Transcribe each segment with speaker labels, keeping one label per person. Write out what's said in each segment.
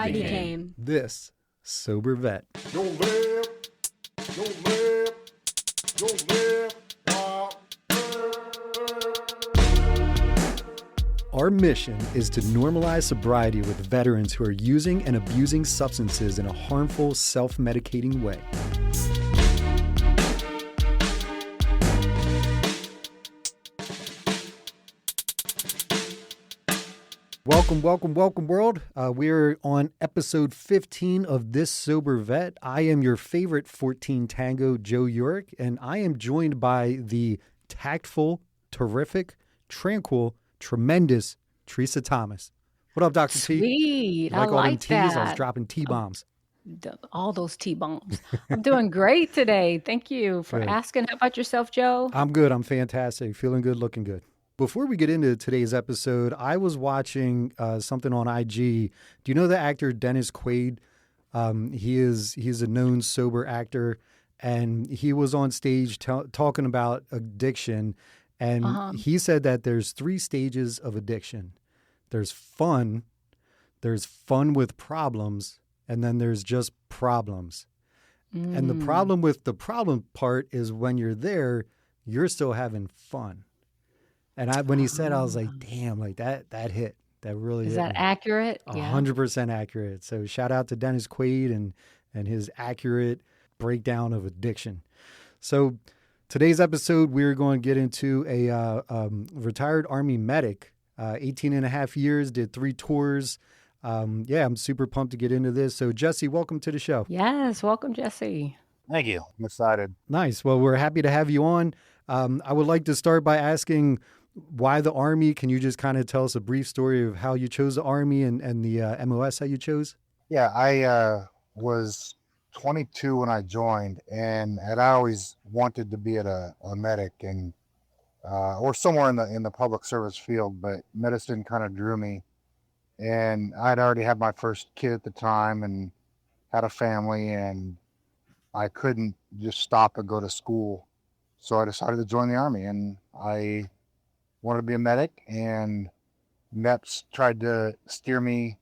Speaker 1: I became
Speaker 2: this sober vet.
Speaker 3: Don't live, don't live, don't live.
Speaker 2: Our mission is to normalize sobriety with veterans who are using and abusing substances in a harmful, self-medicating way. Welcome, world. We're on episode 15 of This Sober Vet. I am your favorite 14 Tango, Joe Yorick, and I am joined by the tactful, terrific, tranquil, tremendous Teresa Thomas. What up, Dr. T?
Speaker 1: sweet.
Speaker 2: You
Speaker 1: I
Speaker 2: like all them
Speaker 1: like
Speaker 2: T's? I was
Speaker 1: that.
Speaker 2: dropping T-bombs.
Speaker 1: All those T-bombs. I'm doing great today. Thank you for
Speaker 2: Good.
Speaker 1: asking. How about yourself, Joe?
Speaker 2: I'm good. I'm fantastic. Feeling good, looking good. Before we get into today's episode, I was watching something on IG. Do you know the actor Dennis Quaid? He's a known sober actor, and he was on stage talking about addiction, and he said that there's 3 stages of addiction. There's fun with problems, and then there's just problems. And the problem with the problem part is when you're there, you're still having fun. And when he said, I was like, damn, like that hit. That really
Speaker 1: Is
Speaker 2: hit
Speaker 1: that
Speaker 2: me.
Speaker 1: accurate? Yeah.
Speaker 2: 100% accurate. So shout out to Dennis Quaid and his accurate breakdown of addiction. So today's episode, we're going to get into a retired Army medic, 18 and a half years, did 3 tours. I'm super pumped to get into this. So Jesse, welcome to the show.
Speaker 1: Yes. Welcome, Jesse.
Speaker 4: Thank you. I'm excited.
Speaker 2: Nice. Well, we're happy to have you on. I would like to start by asking why the Army. Can you just kind of tell us a brief story of how you chose the Army and the MOS that you chose?
Speaker 4: Yeah, I was 22 when I joined, and I always wanted to be a medic and or somewhere in the public service field, but medicine kind of drew me. And I'd already had my first kid at the time and had a family, and I couldn't just stop and go to school. So I decided to join the Army, and I wanted to be a medic, and MEPS tried to steer me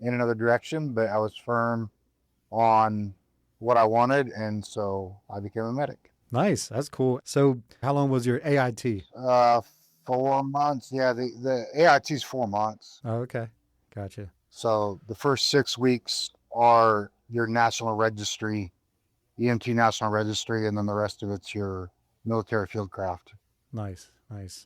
Speaker 4: in another direction, but I was firm on what I wanted, and so I became a medic.
Speaker 2: Nice. That's cool. So how long was your AIT?
Speaker 4: 4 months. Yeah, the AIT's 4 months.
Speaker 2: Oh, okay. Gotcha.
Speaker 4: So the first 6 weeks are your national registry, EMT national registry, and then the rest of it's your military field craft.
Speaker 2: Nice.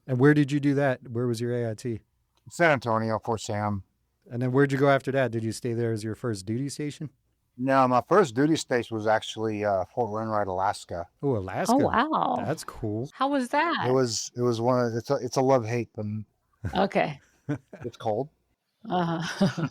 Speaker 2: And where did you do that? Where was your AIT?
Speaker 4: San Antonio, Fort Sam.
Speaker 2: And then where'd you go after that? Did you stay there as your first duty station?
Speaker 4: No, my first duty station was actually Fort Wainwright, Alaska.
Speaker 2: Oh, Alaska.
Speaker 1: Oh, wow.
Speaker 2: That's cool.
Speaker 1: How was that?
Speaker 4: It was one of it's a love-hate, and
Speaker 1: Okay.
Speaker 4: it's cold.
Speaker 1: Uh-huh.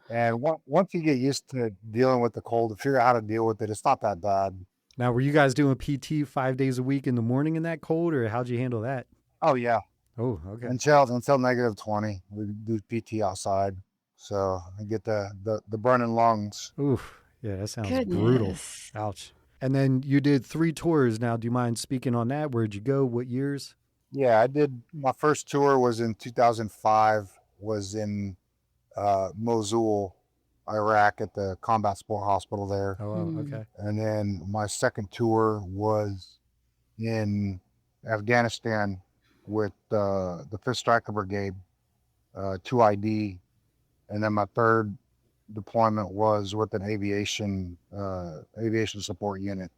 Speaker 4: And once you get used to dealing with the cold, to figure out how to deal with it, it's not that bad.
Speaker 2: Now, were you guys doing PT 5 days a week in the morning in that cold, or how'd you handle that?
Speaker 4: Oh yeah.
Speaker 2: Oh, okay.
Speaker 4: Until -20, we do PT outside, so I get the burning lungs.
Speaker 2: Oof. Yeah, that sounds brutal.
Speaker 1: Goodness.
Speaker 2: Ouch. And then you did 3 tours. Now, do you mind speaking on that? Where'd you go? What years?
Speaker 4: Yeah, I did. My first tour was in 2005. Was in Mosul, Iraq, at the Combat Sport Hospital there.
Speaker 2: Oh, wow. Okay.
Speaker 4: And then my second tour was in Afghanistan with the 5th Striker Brigade, 2ID. And then my third deployment was with an aviation support unit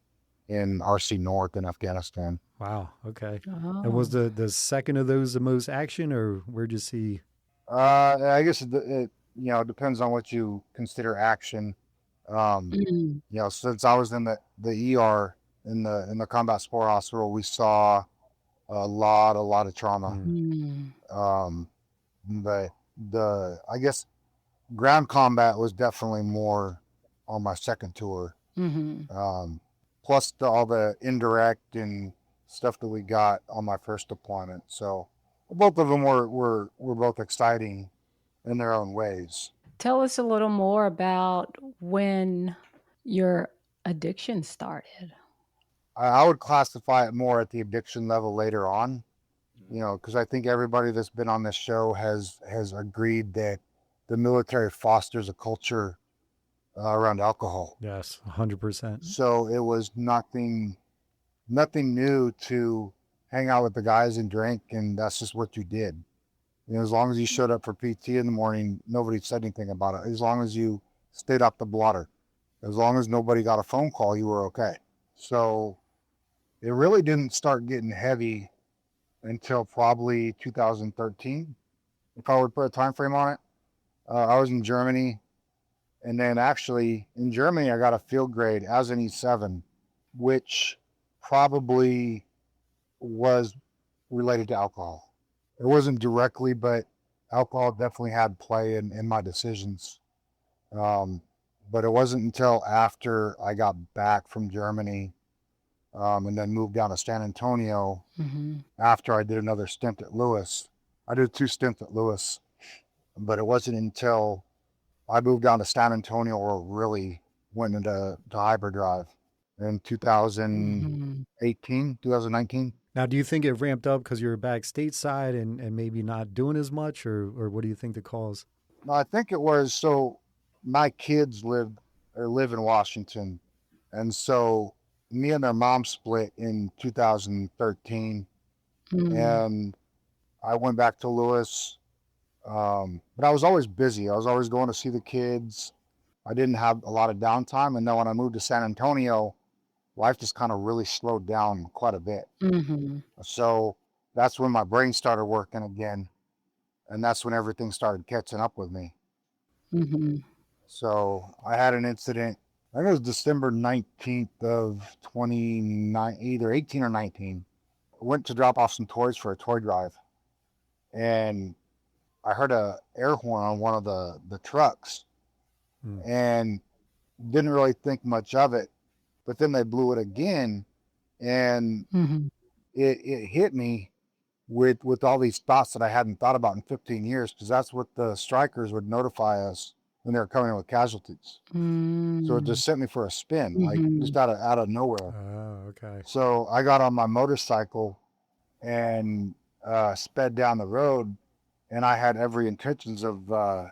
Speaker 4: in RC North in Afghanistan.
Speaker 2: Wow. Okay.
Speaker 1: Oh.
Speaker 2: And was the second of those the most action, or where'd you see?
Speaker 4: I guess it depends on what you consider action. Since I was in the ER in the Combat Sport Hospital, we saw a lot of trauma. But I guess ground combat was definitely more on my second tour. Plus all the indirect and stuff that we got on my first deployment. So both of them were both exciting in their own ways.
Speaker 1: Tell us a little more about when your addiction started.
Speaker 4: I would classify it more at the addiction level later on, because I think everybody that's been on this show has agreed that the military fosters a culture around alcohol.
Speaker 2: Yes, 100%.
Speaker 4: So it was nothing new to hang out with the guys and drink, and that's just what you did. You know, as long as you showed up for PT in the morning, nobody said anything about it. As long as you stayed off the blotter, as long as nobody got a phone call, you were okay. So it really didn't start getting heavy until probably 2013, if I would put a time frame on it. I was in Germany, and then actually in Germany, I got a field grade as an E7, which probably was related to alcohol. It wasn't directly, but alcohol definitely had play in my decisions. Um, but it wasn't until after I got back from Germany, and then moved down to San Antonio
Speaker 1: Mm-hmm.
Speaker 4: after I did another stint at Lewis. I did 2 stints at Lewis, but it wasn't until I moved down to San Antonio where it really went into hyperdrive in
Speaker 1: Mm-hmm.
Speaker 4: 2018, 2019.
Speaker 2: Now, do you think it ramped up because you're back stateside and maybe not doing as much, or what do you think the cause?
Speaker 4: No, I think it was so my kids live in Washington, and so me and their mom split in 2013,
Speaker 1: Mm-hmm.
Speaker 4: and I went back to Lewis. But I was always busy. I was always going to see the kids. I didn't have a lot of downtime, and then when I moved to San Antonio, life just kind of really slowed down quite a bit.
Speaker 1: Mm-hmm.
Speaker 4: So that's when my brain started working again, and that's when everything started catching up with me.
Speaker 1: Mm-hmm.
Speaker 4: So I had an incident. I think it was December 19th of 29, either 18 or 19. I went to drop off some toys for a toy drive, and I heard a air horn on one of the trucks,
Speaker 2: Mm.
Speaker 4: and didn't really think much of it. But then they blew it again, and
Speaker 1: Mm-hmm.
Speaker 4: it hit me with all these thoughts that I hadn't thought about in 15 years, because that's what the strikers would notify us when they were coming in with casualties. So it just sent me for a spin, like
Speaker 1: Mm-hmm.
Speaker 4: just out of nowhere.
Speaker 2: Oh, okay.
Speaker 4: So I got on my motorcycle and sped down the road, and I had every intentions of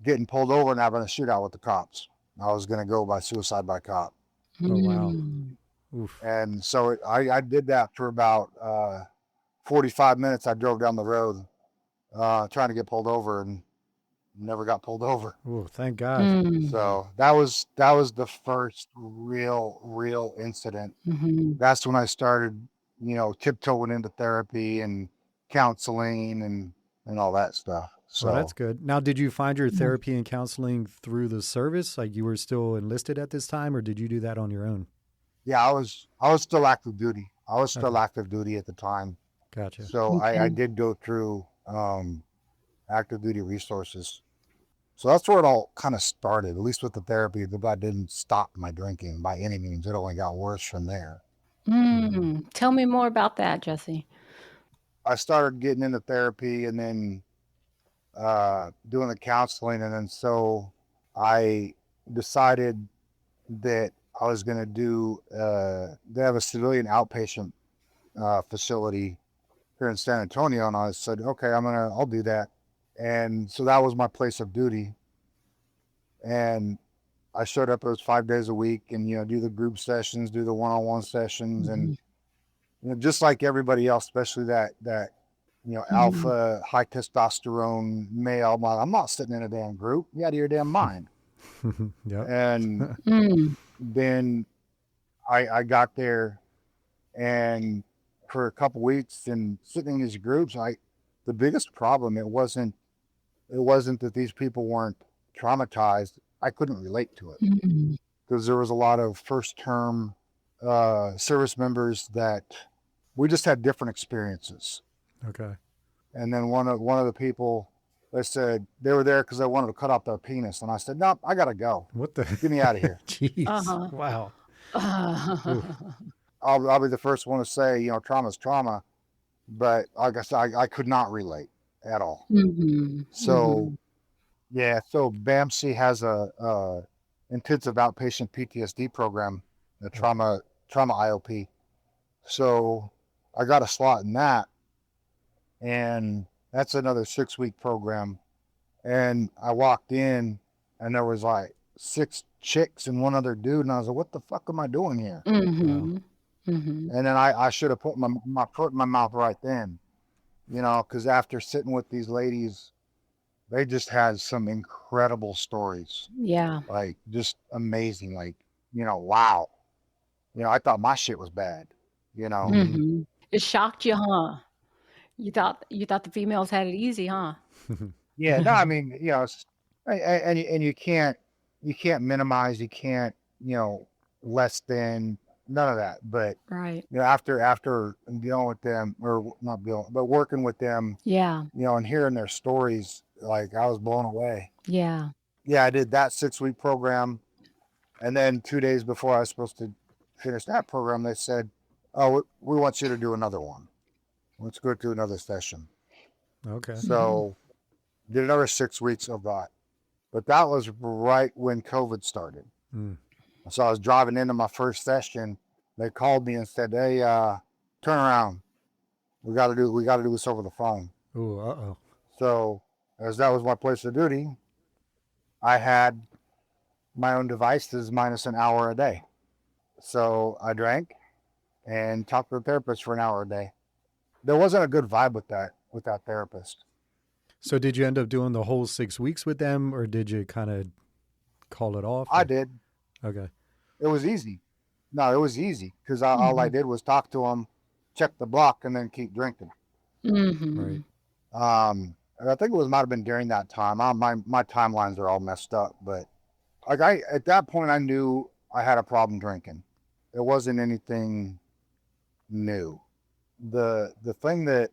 Speaker 4: getting pulled over and having a shootout with the cops. I was going to go by suicide by cop.
Speaker 2: Oh, wow.
Speaker 1: Mm-hmm.
Speaker 2: Oof.
Speaker 4: And so I did that for about 45 minutes. I drove down the road trying to get pulled over and never got pulled over.
Speaker 2: Oh, thank God.
Speaker 1: Mm-hmm.
Speaker 4: So that was the first real incident.
Speaker 1: Mm-hmm.
Speaker 4: That's when I started, tiptoeing into therapy and counseling and all that stuff.
Speaker 2: Well, that's
Speaker 4: So
Speaker 2: good. Now, did you find your therapy and counseling through the service? Like you were still enlisted at this time, or did you do that on your own?
Speaker 4: yeah, I was still active duty. I was
Speaker 2: Okay,
Speaker 4: still active duty at the time.
Speaker 2: gotcha.
Speaker 4: So I
Speaker 1: Okay.
Speaker 4: did go through active duty resources. So that's where it all kind of started, at least with the therapy. But I didn't stop my drinking by any means. It only got worse from there.
Speaker 2: Mm.
Speaker 1: Mm. Tell me more about that, Jesse.
Speaker 4: I started getting into therapy and then doing the counseling. And then so I decided that I was going to do, they have a civilian outpatient facility here in San Antonio. And I said, okay, I'll do that. And so that was my place of duty. And I showed up. It was 5 days a week, and do the group sessions, do the one-on-one sessions, and
Speaker 1: Mm-hmm.
Speaker 4: just like everybody else, especially that
Speaker 1: Mm-hmm.
Speaker 4: alpha high testosterone male. I'm not sitting in a damn group. You out of your damn mind.
Speaker 2: Yep.
Speaker 4: And
Speaker 1: Mm.
Speaker 4: then I got there, and for a couple weeks and sitting in these groups, the biggest problem it wasn't that these people weren't traumatized. I couldn't relate to it
Speaker 1: Mm.
Speaker 4: because there was a lot of first term service members that we just had different experiences.
Speaker 2: Okay.
Speaker 4: And then one of the people, they said they were there because they wanted to cut off their penis, and I said, nope, I gotta go.
Speaker 2: What the?
Speaker 4: Get me out of here.
Speaker 2: Jeez.
Speaker 1: Uh-huh.
Speaker 2: Wow. Oof.
Speaker 4: I'll be the first one to say, trauma's trauma, but like I said, I could not relate at all.
Speaker 1: Mm-hmm.
Speaker 4: So yeah, so BAMC has a intensive outpatient PTSD program, the
Speaker 2: Yep.
Speaker 4: trauma IOP. So I got a slot in that, and that's another 6-week program. And I walked in, and there was like 6 chicks and one other dude, and I was like, what the fuck am I doing here?
Speaker 2: Wow.
Speaker 1: Mm-hmm. Mm-hmm.
Speaker 4: And then I should have put my foot in my mouth right then, because after sitting with these ladies, they just had some incredible stories,
Speaker 1: Yeah.
Speaker 4: like just amazing. Like, wow. I thought my shit was bad, you know.
Speaker 2: Mhm.
Speaker 1: Mm-hmm. It shocked you, huh? You thought the females had it easy, huh?
Speaker 4: Yeah, no, I mean, and you can't minimize, you can't, less than, none of that. But
Speaker 1: Right.
Speaker 4: after dealing with them, or not dealing, but working with them,
Speaker 1: Yeah.
Speaker 4: and hearing their stories, like I was blown away.
Speaker 1: Yeah.
Speaker 4: Yeah, I did that 6-week program, and then 2 days before I was supposed to finish that program, they said, "Oh, we want you to do another one. Let's go do another session."
Speaker 2: Okay.
Speaker 1: Mm-hmm.
Speaker 4: So did another 6 weeks of that. But that was right when COVID started.
Speaker 2: Mm.
Speaker 4: So I was driving into my first session. They called me and said, "Hey, turn around. We gotta do this over the phone."
Speaker 2: Ooh, uh-oh.
Speaker 4: So as that was my place of duty, I had my own devices minus an hour a day. So I drank and talked to the therapist for an hour a day. There wasn't a good vibe with that therapist.
Speaker 2: So did you end up doing the whole 6 weeks with them, or did you kind of call it off?
Speaker 4: I
Speaker 2: Or?
Speaker 4: did.
Speaker 2: Okay.
Speaker 4: It was easy. No, it was easy because all I
Speaker 1: Mm-hmm.
Speaker 4: did was talk to him, check the block, and then keep drinking.
Speaker 1: Mm-hmm.
Speaker 2: Right.
Speaker 4: And I think might have been during that time. My timelines are all messed up, but like at that point I knew I had a problem drinking. It wasn't anything new. The thing that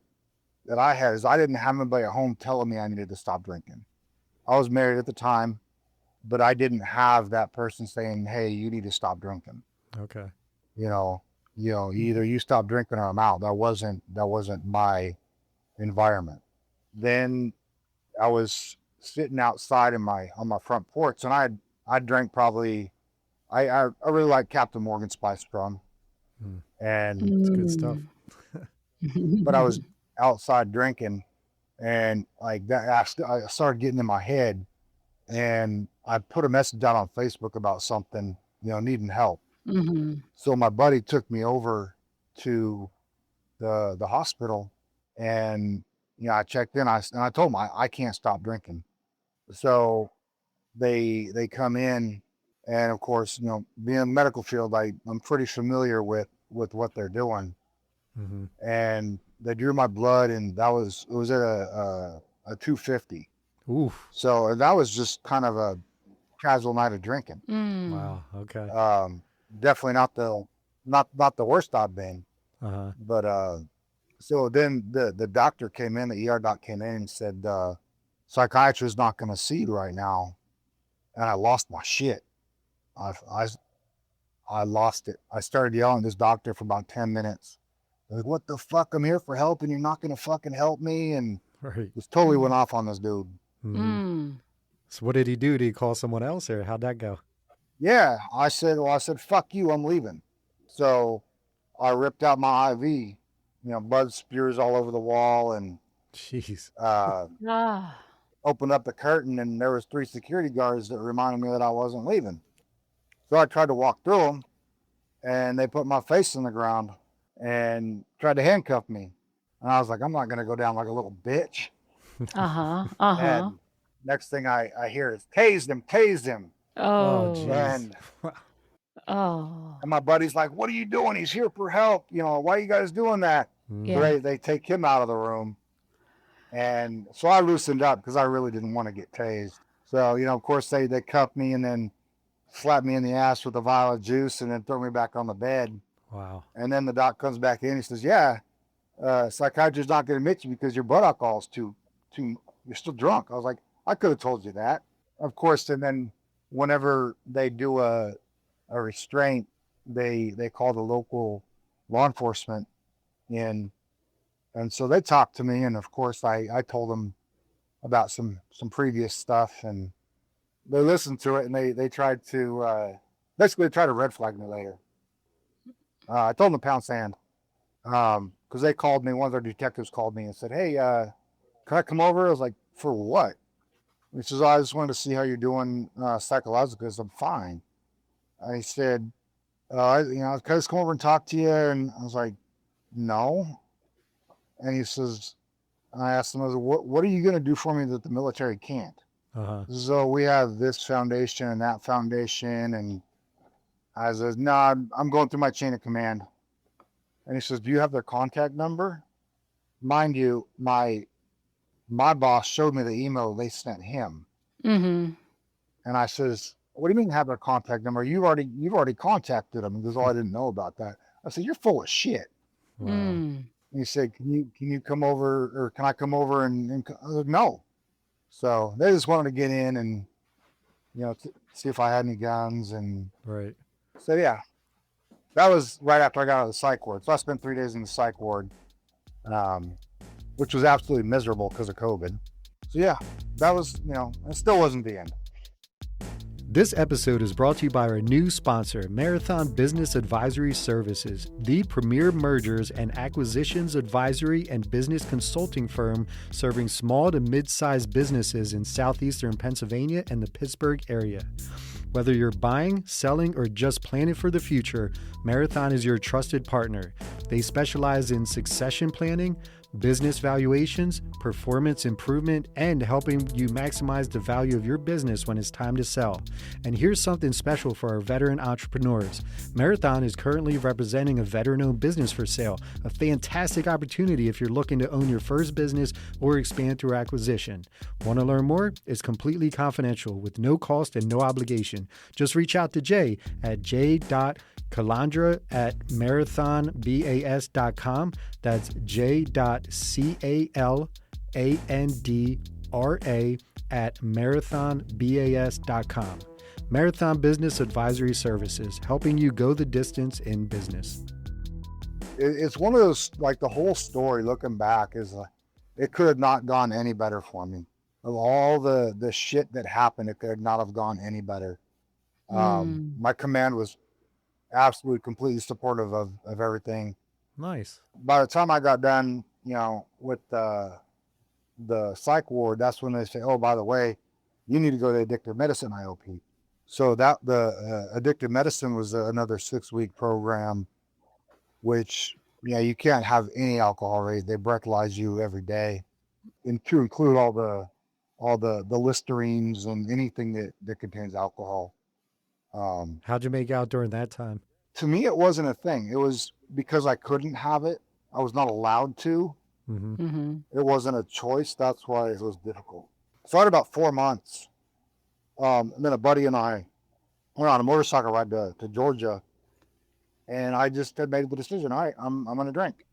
Speaker 4: I had is I didn't have anybody at home telling me I needed to stop drinking. I was married at the time, but I didn't have that person saying, "Hey, you need to stop drinking."
Speaker 2: Okay.
Speaker 4: You know, either you stop drinking or I'm out. That wasn't my environment. Then I was sitting outside on my front porch, and I drank probably I really like Captain Morgan Spice Rum,
Speaker 2: Mm.
Speaker 4: and
Speaker 2: It's good stuff.
Speaker 4: but I was
Speaker 1: Mm.
Speaker 4: outside drinking, and like that I started getting in my head, and I put a message out on Facebook about something, needing help.
Speaker 1: Mm-hmm.
Speaker 4: So my buddy took me over to the hospital, and I checked in. I told him I can't stop drinking. So they come in, and of course, being in the medical field, I'm pretty familiar with what they're doing.
Speaker 2: Mm-hmm.
Speaker 4: And they drew my blood, and it was at a 250.
Speaker 2: Oof.
Speaker 4: So that was just kind of a casual night of drinking.
Speaker 1: Mm.
Speaker 2: Wow. Okay.
Speaker 4: Definitely not the worst I've been.
Speaker 2: Uh-huh.
Speaker 4: But so then the doctor came in, the ER doc came in and said, psychiatrist not going to see you right now. And I lost my shit. I, I, I lost it. I started yelling at this doctor for about 10 minutes. Like, what the fuck? I'm here for help and you're not going to fucking help me. And
Speaker 2: Right.
Speaker 4: just totally went off on this dude.
Speaker 2: Mm-hmm.
Speaker 1: Mm.
Speaker 2: So what did he do? Did he call someone else, or how'd that go?
Speaker 4: Yeah. I said, fuck you. I'm leaving. So I ripped out my IV, blood spews all over the wall, and
Speaker 2: Jeez.
Speaker 1: Ah.
Speaker 4: opened up the curtain, and there was 3 security guards that reminded me that I wasn't leaving. So I tried to walk through them, and they put my face in the ground and tried to handcuff me. And I was like, I'm not going to go down like a little bitch.
Speaker 1: Uh-huh. Uh-huh.
Speaker 4: And next thing I hear is, tase them, tase them.
Speaker 2: Oh,
Speaker 1: Oh.
Speaker 2: jeez.
Speaker 1: Oh.
Speaker 4: And my buddy's like, what are you doing? He's here for help. Why are you guys doing that?
Speaker 2: Mm.
Speaker 4: So
Speaker 1: Yeah.
Speaker 4: they take him out of the room. And so I loosened up because I really didn't want to get tased. So, of course, they cuffed me and then slapped me in the ass with a vial of juice and then throw me back on the bed.
Speaker 2: Wow.
Speaker 4: And then the doc comes back in. He says, "Yeah, psychiatrist's not going to admit you because your blood alcohol is too. You're still drunk." I was like, "I could have told you that." Of course. And then whenever they do a restraint, they call the local law enforcement in, and so they talked to me. And of course, I told them about some previous stuff, and they listened to it, and they tried to basically try to red flag me later. I told them to pound sand. Because they called me, one of their detectives called me and said, "Hey, can I come over?" I was like, "For what?" He says, "Oh, I just wanted to see how you're doing psychologically." I said, "I'm fine." I said, can I just come over and talk to you? And I was like, "No." And he says, I asked him, I was like, what are you going to do for me that the military can't?
Speaker 2: Uh-huh.
Speaker 4: So we have this foundation and that foundation. And I said, "No, I'm going through my chain of command." And he says, "Do you have their contact number?" Mind you, my boss showed me the email they sent him.
Speaker 1: Mm-hmm.
Speaker 4: And I says, "What do you mean have their contact number? You've already contacted them." He goes, "Oh, I didn't know about that." I said, "You're full of shit."
Speaker 2: Wow.
Speaker 1: Mm.
Speaker 4: And he said, "Can you come over, or can I come over and I was like, "No." So they just wanted to get in and see if I had any guns. And
Speaker 2: Right.
Speaker 4: so yeah, that was right after I got out of the psych ward. So I spent 3 days in the psych ward, um, which was absolutely miserable because of COVID. So yeah, that was, it still wasn't the end.
Speaker 2: This episode is brought to you by our new sponsor, Marathon Business Advisory Services, the premier mergers and acquisitions advisory and business consulting firm serving small to mid-sized businesses in southeastern Pennsylvania and the Pittsburgh area. Whether you're buying, selling, or just planning for the future, Marathon is your trusted partner. They specialize in succession planning, business valuations, performance improvement, and helping you maximize the value of your business when it's time to sell. And here's something special for our veteran entrepreneurs. Marathon is currently representing a veteran-owned business for sale, a fantastic opportunity if you're looking to own your first business or expand through acquisition. Want to learn more? It's completely confidential with no cost and no obligation. Just reach out to Jay at j.calandra@marathonbas.com. That's j.calandra@marathonbas.com. Marathon Business Advisory Services, helping you go the distance in business.
Speaker 4: It's one of those, like, the whole story looking back is it could have not gone any better for me. Of all the shit that happened, it could not have gone any better.
Speaker 1: Mm.
Speaker 4: My command was absolutely completely supportive of everything.
Speaker 2: Nice.
Speaker 4: By the time I got done, with the psych ward, that's when they say, "Oh, by the way, you need to go to addictive medicine IOP." So that the addictive medicine was another 6-week program, which you can't have any alcohol, right? They breathalyze you every day, and to include all the Listerines and anything that contains alcohol.
Speaker 2: How'd you make out during that time?
Speaker 4: To me, it wasn't a thing. It was because I couldn't have it. I was not allowed to.
Speaker 2: Mm-hmm.
Speaker 1: Mm-hmm.
Speaker 4: It wasn't a choice. That's why it was difficult. So I had about 4 months. And then a buddy and I went on a motorcycle ride to Georgia, and I just had made the decision. All right, I'm going to drink.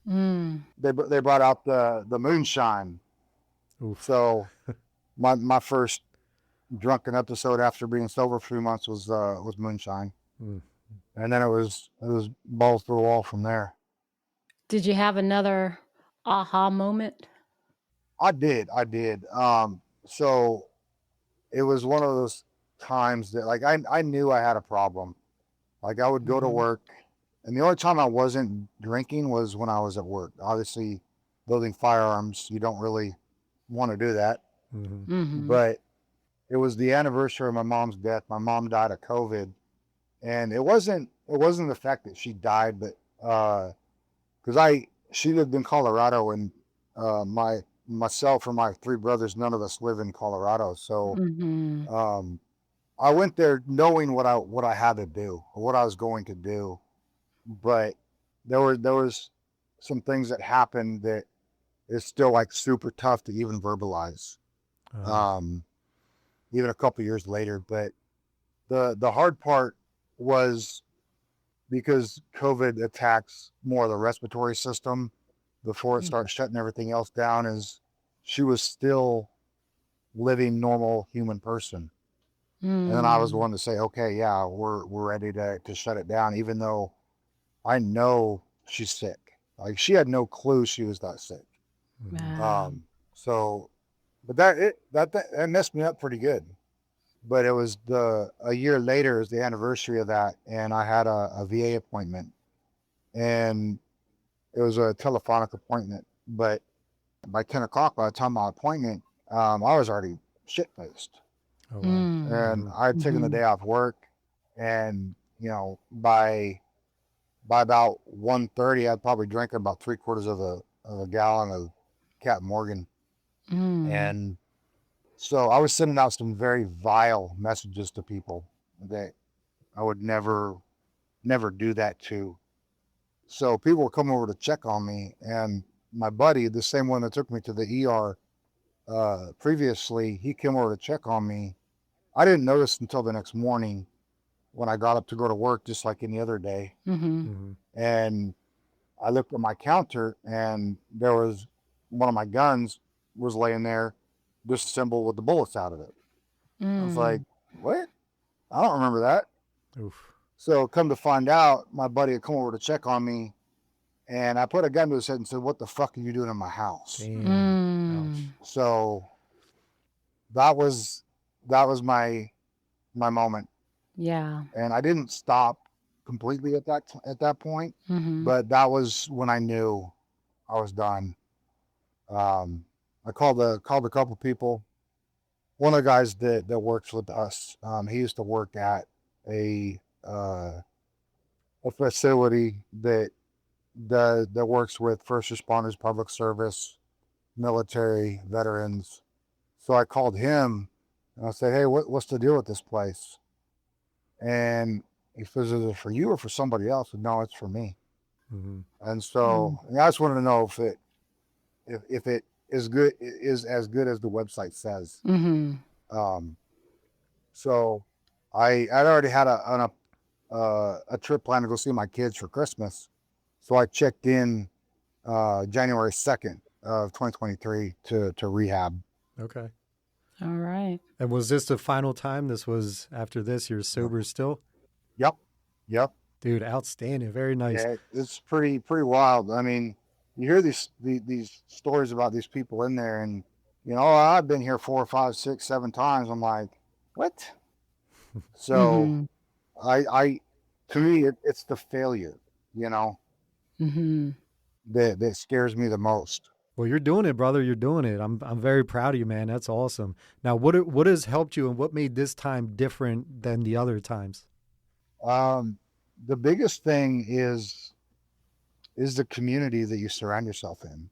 Speaker 1: Mm.
Speaker 4: They brought out the moonshine.
Speaker 2: Oof.
Speaker 4: So my first drunken episode after being sober for 3 months was moonshine,
Speaker 2: Mm.
Speaker 4: and then it was balls to the wall from there.
Speaker 1: Did you have another aha moment?
Speaker 4: I did. So it was one of those times that, like, I knew I had a problem. Like, I would go to
Speaker 1: Mhm.
Speaker 4: work, and the only time I wasn't drinking was when I was at work. Obviously, building firearms, you don't really want to do that.
Speaker 2: Mm-hmm.
Speaker 1: Mm-hmm.
Speaker 4: But it was the anniversary of my mom's death. My mom died of COVID, and it wasn't the fact that she died, but because she lived in Colorado, and myself and my 3 brothers, none of us live in Colorado. So
Speaker 1: Mm-hmm.
Speaker 4: I went there knowing what I had to do, or what I was going to do, but there was some things that happened that is still, like, super tough to even verbalize, um, even a couple years later. But the hard part was because COVID attacks more of the respiratory system before it starts shutting everything else down. Is she was still living normal human person. And then I was the
Speaker 1: Mm.
Speaker 4: one to say, "Okay, yeah, we're ready to shut it down," even though I know she's sick. Like, she had no clue she was that sick.
Speaker 2: Mm-hmm.
Speaker 1: Wow.
Speaker 4: So, but that messed me up pretty good. But it was a year later is the anniversary of that, and I had a VA appointment, and it was a telephonic appointment. But by 10 o'clock, by the time my appointment, I was already shit faced.
Speaker 2: Oh wow.
Speaker 1: Mm.
Speaker 4: And I had taken the
Speaker 1: Mhm.
Speaker 4: day off work, and by about 1:30, I'd probably drank about 3/4 of a gallon of Captain Morgan.
Speaker 1: Mm.
Speaker 4: And so I was sending out some very vile messages to people that I would never do that to. So people were coming over to check on me, and my buddy, the same one that took me to the ER previously, he came over to check on me. I didn't notice until the next morning when I got up to go to work, just like any other day.
Speaker 1: Mhm.
Speaker 2: Mm-hmm.
Speaker 4: And I looked at my counter, and there was one of my guns was laying there, disassembled with the bullets out of it. I was like,
Speaker 1: Mm.
Speaker 4: what? I don't remember that.
Speaker 2: Oof.
Speaker 4: So come to find out, my buddy had come over to check on me, and I put a gun to his head and said, "What the fuck are you doing in my house?"
Speaker 2: Damn. Ouch.
Speaker 1: Mm.
Speaker 4: So that was my moment,
Speaker 1: Yeah.
Speaker 4: and I didn't stop completely at that point,
Speaker 1: Mhm.
Speaker 4: but that was when I knew I was done. I called a couple people. One of the guys that works with us, he used to work at a uh, a facility that works with first responders, public service, military, veterans. So I called him and I said, "Hey, what's the deal with this place?" And he says, "Is it for you or for somebody else?" And no, it's for me.
Speaker 2: Mm-hmm.
Speaker 4: And
Speaker 1: Mm.
Speaker 4: so I just wanted to know if it is as good as the website says.
Speaker 1: Mhm.
Speaker 4: Um, so I'd already had a trip planned to go see my kids for Christmas. So I checked in January 2nd of 2023 to rehab.
Speaker 2: Okay.
Speaker 1: All right.
Speaker 2: And was this the final time? This was after this. You're sober still,
Speaker 4: Yep, yep.
Speaker 2: dude. Outstanding. Very nice.
Speaker 4: Yeah, it's pretty wild. I mean, you hear these stories about these people in there, and "Oh, I've been here 4, 5, 6, 7 times." I'm like, what? So
Speaker 1: Mhm.
Speaker 4: I to me, it's the failure, you know,
Speaker 1: Mhm.
Speaker 4: that scares me the most.
Speaker 2: Well, you're doing it, brother. You're doing it. I'm very proud of you, man. That's awesome. Now, what has helped you, and what made this time different than the other times?
Speaker 4: Um, the biggest thing is the community that you surround yourself in.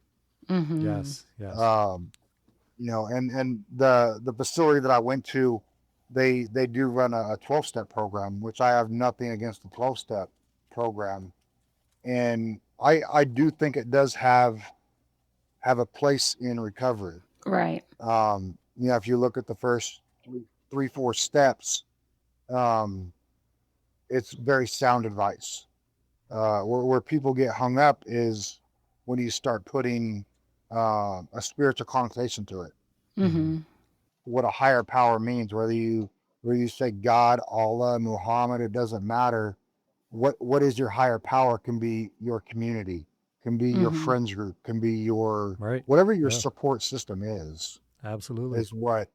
Speaker 1: Mhm.
Speaker 2: Yes. Yes.
Speaker 4: Um, and the facility that I went to, they do run a 12-step program, which I have nothing against the 12-step program, and I do think it does have a place in recovery.
Speaker 1: Right.
Speaker 4: If you look at the first three, 4 steps, um, it's very sound advice. Where people get hung up is when you start putting a spiritual connotation to it.
Speaker 2: Mm-hmm.
Speaker 1: Mhm.
Speaker 4: What a higher power means, whether you say God, Allah, Muhammad, it doesn't matter. What is your higher power can be your community, can be your
Speaker 1: Mhm.
Speaker 4: friends group, can be your
Speaker 2: Right.
Speaker 4: whatever your
Speaker 2: Yeah.
Speaker 4: support system
Speaker 2: Absolutely.
Speaker 4: is what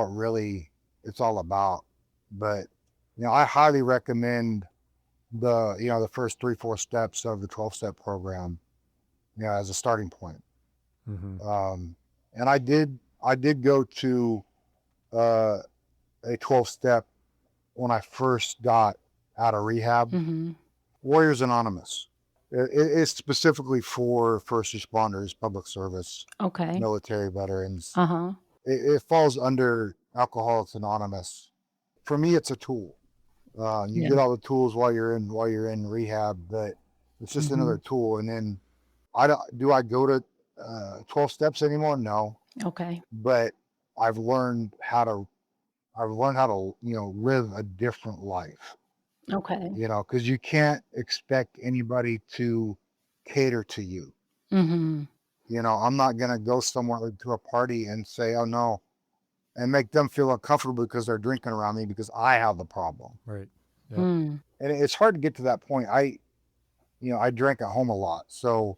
Speaker 4: really it's all about. But I highly recommend the first 3, 4 steps of the 12-step program, as a starting point.
Speaker 2: Mm-hmm.
Speaker 4: And I did go to uh, a 12-step when I first got out of rehab.
Speaker 1: Mhm.
Speaker 4: Warriors Anonymous. It's specifically for first responders, public service,
Speaker 1: Okay.
Speaker 4: military veterans.
Speaker 1: Uh-huh.
Speaker 4: It falls under Alcoholics Anonymous. For me, it's a tool. You
Speaker 1: Yeah.
Speaker 4: get all the tools while you're in rehab, but it's just another
Speaker 1: Mhm.
Speaker 4: tool. And then I go to 12 steps anymore? No,
Speaker 1: Okay.
Speaker 4: but I've learned how to live a different life.
Speaker 1: Okay.
Speaker 4: Because you can't expect anybody to cater to you.
Speaker 1: Mhm.
Speaker 4: I'm not gonna go somewhere to a party and say, "Oh no," and make them feel uncomfortable because they're drinking around me because I have the problem.
Speaker 2: Right. Yep.
Speaker 1: Mm.
Speaker 4: And it's hard to get to that point. I drank at home a lot, so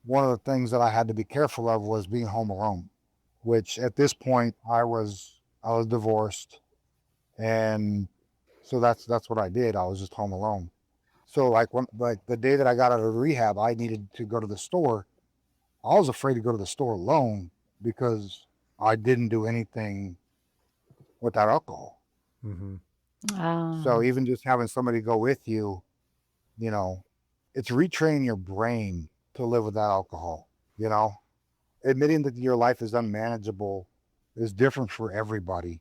Speaker 4: one of the things that I had to be careful of was being home alone. Which at this point I was divorced, and so that's what I did. I was just home alone. So like the day that I got out of rehab, I needed to go to the store. I was afraid to go to the store alone because I didn't do anything without alcohol.
Speaker 2: Mm-hmm.
Speaker 4: So
Speaker 1: Ah,
Speaker 4: even just having somebody go with you, you know, it's retraining your brain to live without alcohol. You know, admitting that your life is unmanageable is different for everybody,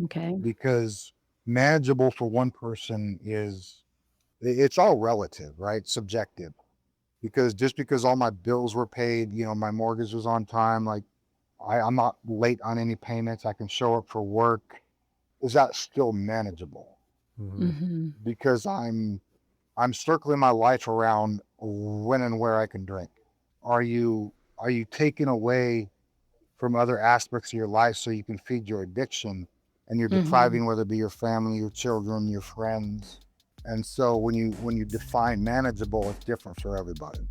Speaker 1: okay.
Speaker 4: because manageable for one person is, it's all relative, right? Subjective. Because just because all my bills were paid, my mortgage was on time, like I'm not late on any payments, I can show up for work. Is that still manageable?
Speaker 2: Mm-hmm.
Speaker 1: Mhm.
Speaker 4: Because I'm circling my life around when and where I can drink. Are you taking away from other aspects of your life so you can feed your addiction, and you're
Speaker 1: Mhm.
Speaker 4: depriving, whether it be your family, your children, your friends? And so when you define manageable, it's different for everybody.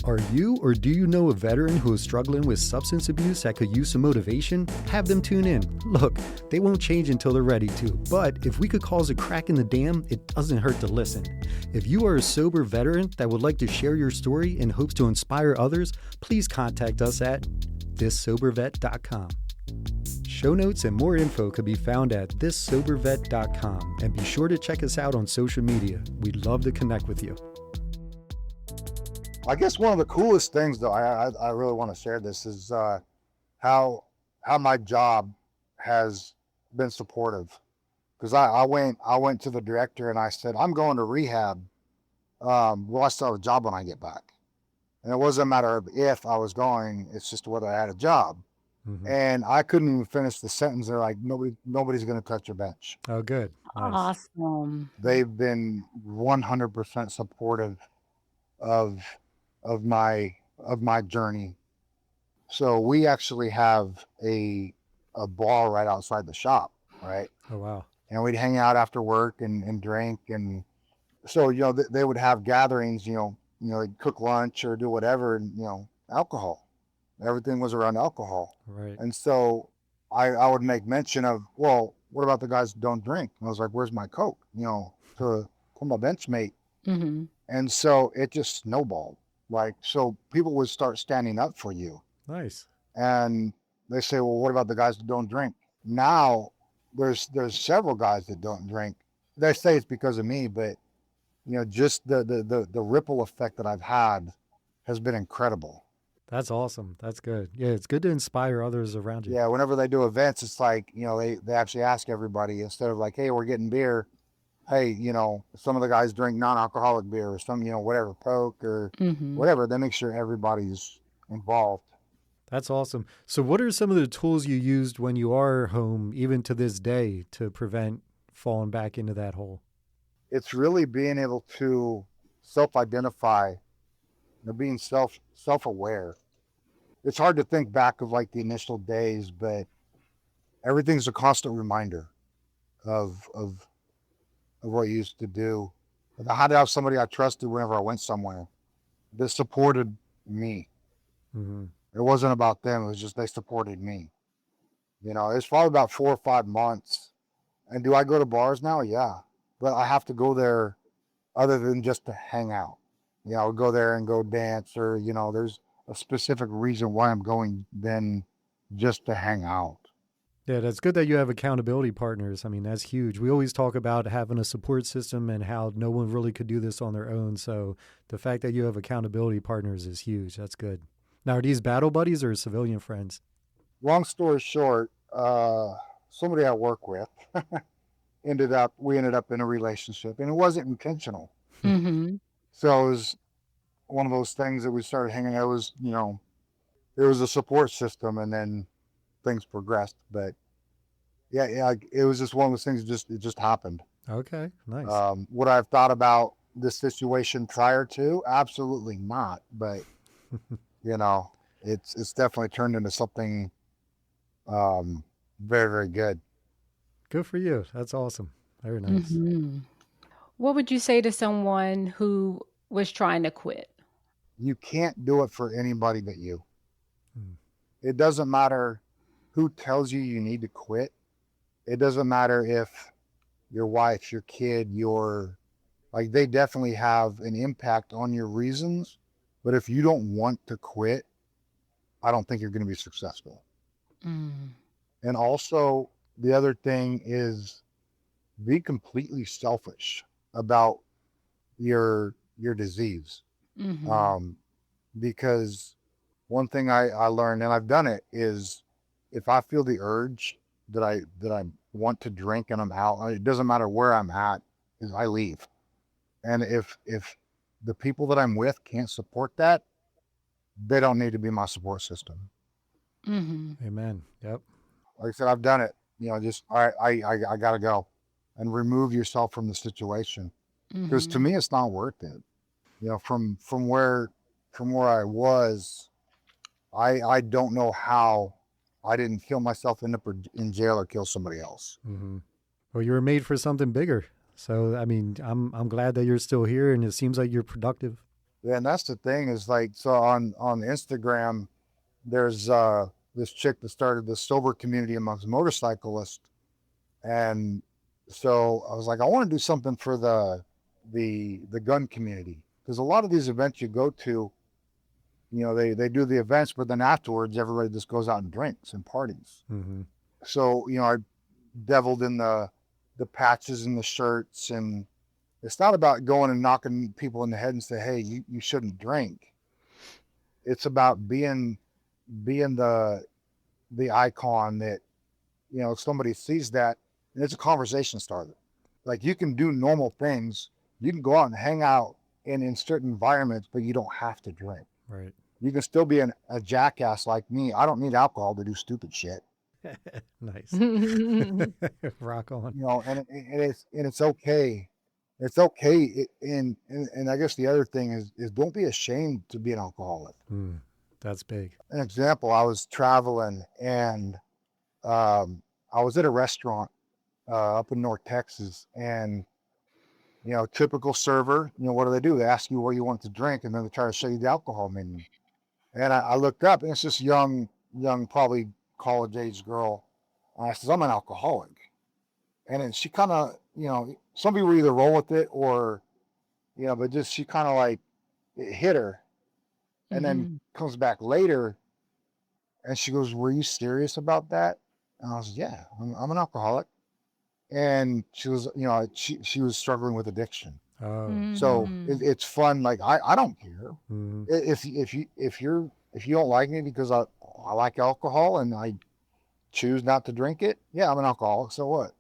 Speaker 2: Are you or do you know a veteran who is struggling with substance abuse that could use some motivation? Have them tune in. Look, they won't change until they're ready to, but if we could cause a crack in the dam, it doesn't hurt to listen. If you are a sober veteran that would like to share your story and hopes to inspire others, please contact us at thissobervet.com. Show notes and more info could be found at thissobervet.com, and be sure to check us out on social media. We'd love to connect with you.
Speaker 4: I guess one of the coolest things, though, I really want to share this, is how how my job has been supportive. Because I went to the director and I said, I'm going to rehab. Well, I still have a job when I get back. And it wasn't a matter of if I was going; it's just whether I had a job.
Speaker 2: Mm-hmm.
Speaker 4: And I couldn't even finish the sentence. They're like, nobody's going to touch your bench.
Speaker 2: Oh, good. Nice.
Speaker 1: Awesome.
Speaker 4: They've been 100% supportive of of my journey. So we actually have a bar right outside the shop, right?
Speaker 2: Oh, wow.
Speaker 4: And we'd hang out after work and drink. And so they would have gatherings. They'd cook lunch or do whatever, and alcohol. Everything was around alcohol.
Speaker 2: Right.
Speaker 4: And so I would make mention of, well, what about the guys who don't drink? And I was like, where's my Coke? To my benchmate.
Speaker 1: Mhm.
Speaker 4: And so it just snowballed. Like, so people would start standing up for you.
Speaker 2: Nice.
Speaker 4: And they say, well, what about the guys that don't drink? Now there's several guys that don't drink. They say it's because of me, but just the ripple effect that I've had has been incredible.
Speaker 2: That's awesome. That's good. Yeah, it's good to inspire others around you.
Speaker 4: Yeah, whenever they do events, it's like, they actually ask everybody, instead of like, hey, we're getting beer. Hey, some of the guys drink non-alcoholic beer, or some, whatever, Coke or
Speaker 1: Mhm.
Speaker 4: whatever. They make sure everybody's involved.
Speaker 2: That's awesome. So, what are some of the tools you used when you are home, even to this day, to prevent falling back into that hole?
Speaker 4: It's really being able to self-identify, being self-aware. It's hard to think back of like the initial days, but everything's a constant reminder of what you used to do. I had to have somebody I trusted whenever I went somewhere that supported me.
Speaker 2: Mm-hmm.
Speaker 4: It wasn't about them. It was just they supported me. It's probably about 4 or 5 months. And do I go to bars now? Yeah, but I have to go there other than just to hang out. I would go there and go dance, or there's a specific reason why I'm going than just to hang out.
Speaker 2: Yeah, that's good that you have accountability partners. I mean, that's huge. We always talk about having a support system and how no one really could do this on their own. So, the fact that you have accountability partners is huge. That's good. Now, are these battle buddies or civilian friends?
Speaker 4: Long story short, somebody I work with we ended up in a relationship, and it wasn't intentional.
Speaker 1: Mhm.
Speaker 4: So it was one of those things that we started hanging out. It was, it was a support system, and then things progressed. But yeah, yeah, it was just one of those things. It just happened.
Speaker 2: Okay, nice.
Speaker 4: Would I have thought about this situation prior to? Absolutely not. But you know, it's definitely turned into something very, very good.
Speaker 2: Good for you. That's awesome. Very nice.
Speaker 1: Mhm. What would you say to someone who was trying to quit?
Speaker 4: You can't do it for anybody but you.
Speaker 2: Mm.
Speaker 4: It doesn't matter who tells you you need to quit. It doesn't matter if your wife, your kid, like, they definitely have an impact on your reasons. But if you don't want to quit, I don't think you're going to be successful.
Speaker 1: Mm.
Speaker 4: And also, the other thing is be completely selfish about your disease.
Speaker 1: Mhm.
Speaker 4: Um, because one thing I learned, and I've done it, is if I feel the urge that I want to drink and I'm out, it doesn't matter where I'm at, is I leave. And if the people that I'm with can't support that, they don't need to be my support system.
Speaker 1: Mhm.
Speaker 2: Amen. Yep.
Speaker 4: Like I said, I've done it. Just all right, I gotta go, and remove yourself from the situation. Because to
Speaker 1: Mhm.
Speaker 4: me, it's not worth it. From where I was, I don't know how I didn't kill myself, end up in jail, or kill somebody else.
Speaker 2: Hmm. Well, you were made for something bigger. So, I mean, I'm glad that you're still here, and it seems like you're productive.
Speaker 4: Yeah, and that's the thing is like so on Instagram, there's this chick that started this sober community amongst motorcyclists, and so I was like, I want to do something for the gun community because a lot of these events you go to, they do the events, but then afterwards everybody just goes out and drinks and parties.
Speaker 2: Hmm.
Speaker 4: So I deviled in the patches and the shirts, and it's not about going and knocking people in the head and say, hey, you shouldn't drink. It's about being the icon that if somebody sees that, and it's a conversation starter. Like you can do normal things, you can go out and hang out in certain environments, but you don't have to drink.
Speaker 2: Right.
Speaker 4: You can still be a jackass like me. I don't need alcohol to do stupid shit.
Speaker 2: Nice. Rock on.
Speaker 4: And it's okay. It's okay. And I guess the other thing is don't be ashamed to be an alcoholic.
Speaker 2: Mm, that's big.
Speaker 4: An example, I was traveling and I was at a restaurant up in North Texas, and typical server, what do? They ask you what you want to drink, and then they try to show you the alcohol menu. And I looked up, and it's this young, probably college age girl. And I says, I'm an alcoholic. And then she kind of, some people either roll with it or, but just she kind of like it hit her, and then
Speaker 1: Mhm.
Speaker 4: comes back later, and she goes, "Were you serious about that?" And I was, "Yeah, I'm an alcoholic." And she was, she was struggling with addiction.
Speaker 2: Oh,
Speaker 4: So
Speaker 2: wow.
Speaker 1: Mhm.
Speaker 4: it's fun. Like I don't care
Speaker 2: Hmm.
Speaker 4: if you don't like me because I like alcohol and I choose not to drink it. Yeah, I'm an alcoholic. So what?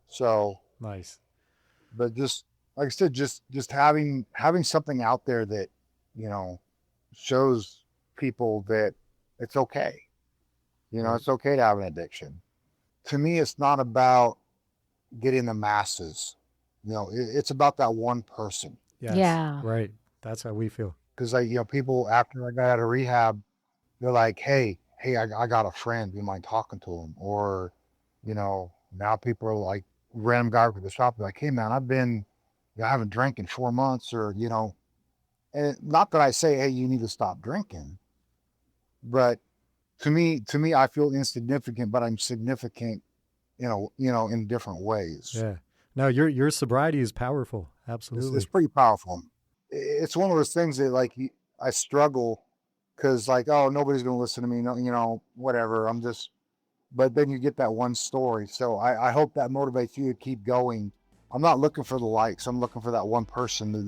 Speaker 4: So,
Speaker 2: Nice.
Speaker 4: but just like I said, just having something out there that you know shows people that it's okay.
Speaker 2: Right.
Speaker 4: It's okay to have an addiction. To me, it's not about getting the masses. It's about that one person.
Speaker 2: Yes.
Speaker 1: Yeah.
Speaker 2: Right. That's how we feel.
Speaker 4: Because people after I got out of rehab, they're like, hey, I got a friend. Do you mind talking to him? Or, now people are like, random guy at the shop, they're like, hey man, I haven't drank in 4 months, or and not that I say, hey, you need to stop drinking, but to me, I feel insignificant, but I'm significant, in different ways.
Speaker 2: Yeah. No, your sobriety is powerful.
Speaker 4: It's
Speaker 2: Absolutely.
Speaker 4: pretty powerful. It's one of those things that like I struggle because like, oh, nobody's gonna listen to me, no, whatever. But then you get that one story. So I hope that motivates you to keep going. I'm not looking for the likes. I'm looking for that one person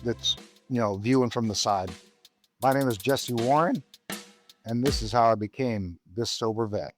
Speaker 4: that's viewing from the side. My name is Jesse Warren, and this is how I became this sober vet.